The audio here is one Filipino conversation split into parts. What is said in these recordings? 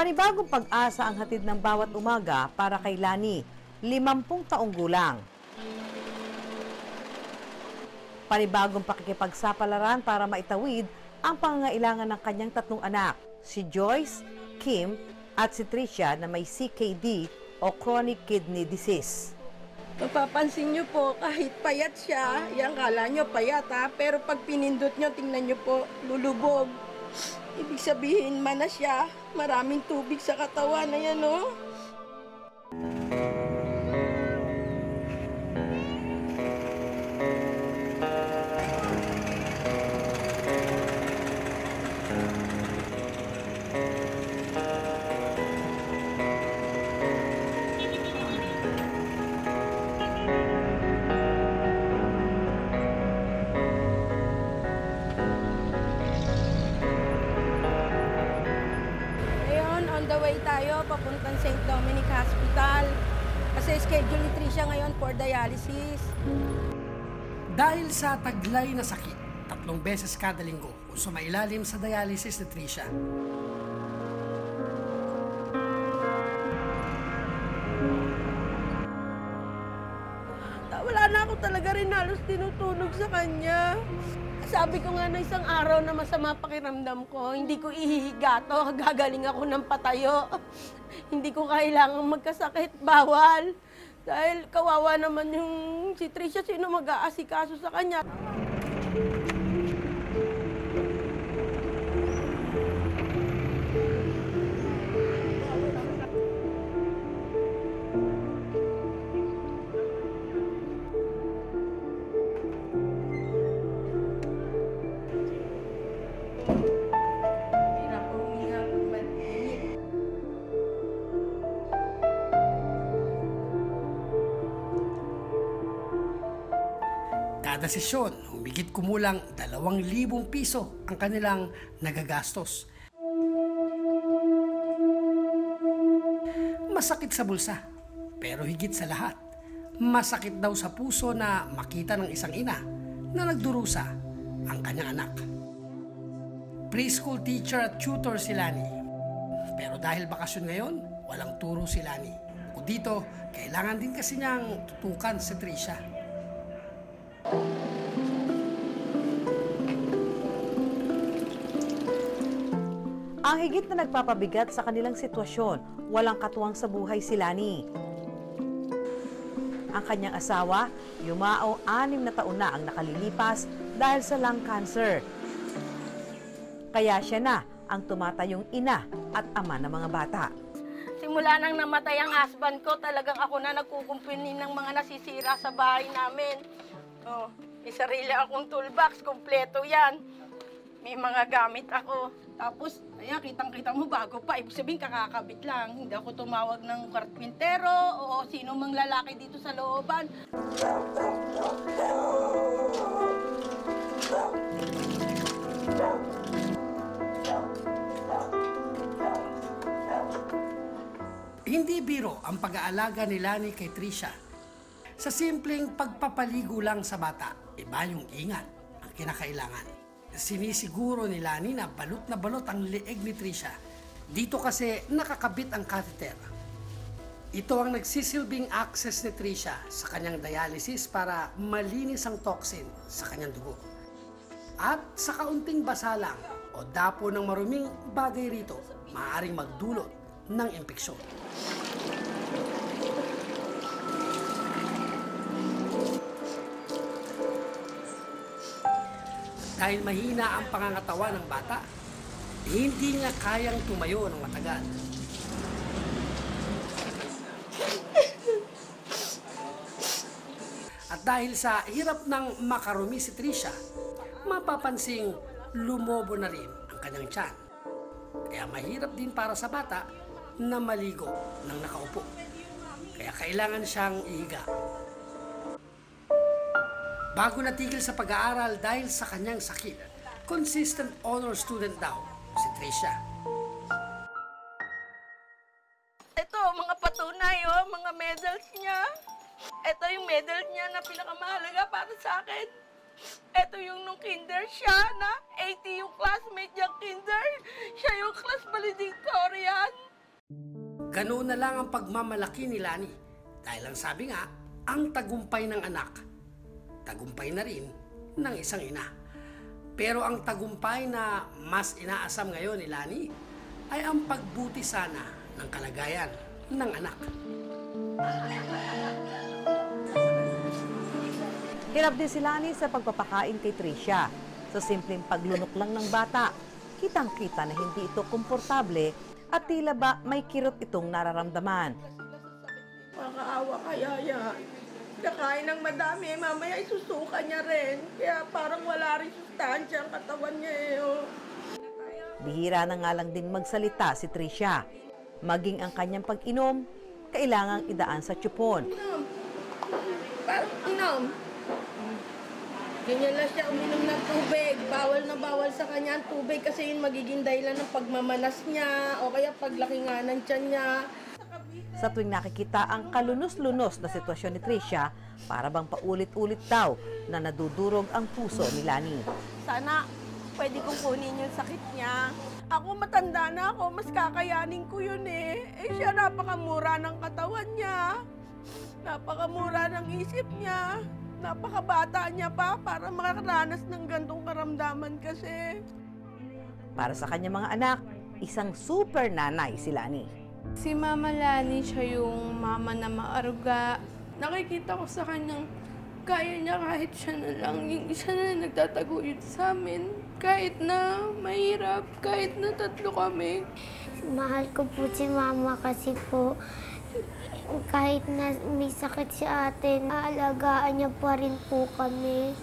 Panibagong pag-asa ang hatid ng bawat umaga para kay Lani, 50 taong gulang. Panibagong pakikipagsapalaran para maitawid ang pangangailangan ng kanyang 3 anak, si Joyce, Kim at si Tricia na may CKD o chronic kidney disease. Mapapansin nyo po, kahit payat siya, yan kala nyo payat ha, pero pag pinindot nyo, tingnan nyo po, lulubog. Ibig sabihin, mana siya, maraming tubig sa katawan na yan, no? Tayo papuntang St. Dominic Hospital kasi schedule ni Tricia ngayon for dialysis. Dahil sa taglay na sakit, 3 beses kada linggo kung sumailalim sa dialysis ni Tricia. Wala na ako talaga rin halos tinutunog sa kanya. Sabi ko nga na isang araw na masama pakiramdam ko, hindi ko ihihiga to, gagaling ako ng patayo. Hindi ko kailangang magkasakit, bawal. Dahil kawawa naman yung si Tricia, sino mag-aasikaso sa kanya. Kada sesyon, humigit kumulang 2,000 piso ang kanilang nagagastos. Masakit sa bulsa, pero higit sa lahat, masakit daw sa puso na makita ng isang ina na nagdurusa ang kanyang anak. Preschool teacher at tutor si Lani. Pero dahil bakasyon ngayon, walang turo si Lani. O dito, kailangan din kasi niyang tutukan si Tricia. Ang higit na nagpapabigat sa kanilang sitwasyon, walang katuwang sa buhay si Lani. Ang kanyang asawa, yumao 6 na taon na ang nakalilipas dahil sa lung cancer. Kaya siya na ang tumatayong ina at ama ng mga bata. Simula nang namatay ang husband ko, talagang ako na nagkukumpuni ng mga nasisira sa bahay namin. Oh, may sarili akong toolbox, kompleto yan. May mga gamit ako. Tapos, ayan, kitang-kita mo bago pa. Ibig sabihin, kakakabit lang. Hindi ako tumawag ng karpintero o sino mang lalaki dito sa looban. Hindi biro ang pag-aalaga ni Lani kay Tricia. Sa simpleng pagpapaligo lang sa bata, iba yung ingat ang kinakailangan. Sinisiguro ni Lani na balot ang leeg ni Tricia. Dito kasi nakakabit ang catheter. Ito ang nagsisilbing access ni Tricia sa kanyang dialysis para malinis ang toxin sa kanyang dugo. At sa kaunting basa lang o dapo ng maruming bagay rito, maaaring magdulot ng impeksyon. Dahil mahina ang pangangatawan ng bata, hindi niya kayang tumayo ng matagal. At dahil sa hirap ng makarumi si Tricia, mapapansing lumobo na rin ang kanyang tiyan. Kaya mahirap din para sa bata na maligo ng nakaupo. Kaya kailangan siyang ihiga. Bago natigil sa pag-aaral dahil sa kanyang sakit, consistent honor student daw si Tricia. Ito, mga patunay, oh, mga medals niya. Ito yung medal niya na pinakamahalaga para sa akin. Ito yung nung kinder siya na 80 yung classmate niyang kinder. Siya yung class valedictorian. Ganoon na lang ang pagmamalaki ni Lani. Dahil ang sabi nga, ang tagumpay ng anak, tagumpay na rin ng isang ina. Pero ang tagumpay na mas inaasam ngayon ni Lani ay ang pagbuti sana ng kalagayan ng anak. Hirap din si Lani sa pagpapakain kay Tricia. Sa simpleng paglunok lang ng bata, kitang-kita na hindi ito komportable at tila ba may kirot itong nararamdaman. Makakaawa kaya yan. Kakain ng madami, mamaya isusuka niya rin. Kaya parang wala rin sustansya ang katawan niya eh. Oh. Bihira na nga lang din magsalita si Tricia. Maging ang kanyang pag-inom, kailangang idaan sa tiyupon. Parang inom. Ganyan lang siya uminom ng tubig. Bawal na bawal sa kanya ang tubig kasi yun magiging dahilan ng pagmamanas niya o kaya paglaki nga ng tiyan niya. Sa tuwing nakikita ang kalunos-lunos na sitwasyon ni Tricia, para bang paulit-ulit daw na nadudurog ang puso ni Lani. Sana pwede kong kunin yung sakit niya. Ako matanda na ako, mas kakayanin ko yun eh. Eh siya napakamura ng katawan niya. Napakamura ng isip niya. Napakabata niya pa para makaranas ng gantong karamdaman kasi. Para sa kanyang mga anak, isang super nanay si Lani. Si Mama Lani, siya yung mama na maaruga. Nakikita ko sa kanyang kaya niya kahit siya na lang. Yung isa na nagtataguyod sa amin. Kahit na mahirap, kahit na 3 kami. Mahal ko po si Mama kasi po kahit na may sakit si ate, aalagaan niya pa rin po kami.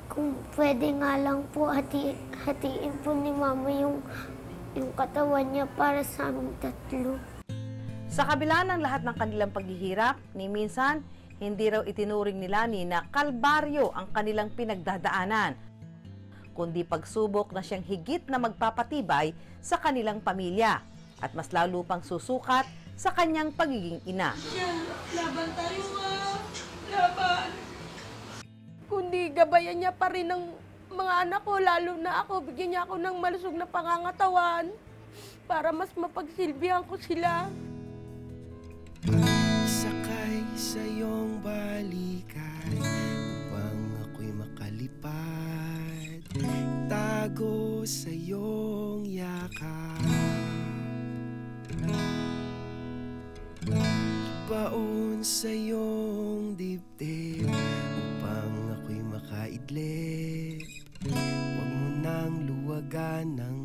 Kung pwede nga lang po, hatiin po ni Mama yung katawan niya para sa aming 3. Sa kabila ng lahat ng kanilang paghihirap, ni minsan, hindi raw itinuring ni Lani na kalbaryo ang kanilang pinagdadaanan, kundi pagsubok na siyang higit na magpapatibay sa kanilang pamilya at mas lalo pang susukat sa kanyang pagiging ina. Laban tayo nga. Laban. Kundi gabayan niya pa rin ng mga anak ko, lalo na ako. Bigyan niya ako ng malusog na pangangatawan para mas mapagsilbihan ko sila. Sakay sa iyong balikan upang ako'y makalipad, tago sa iyong yakap, ibaon sa iyong dibdib upang ako'y makaidlip. Huwag mo nang luwagan ng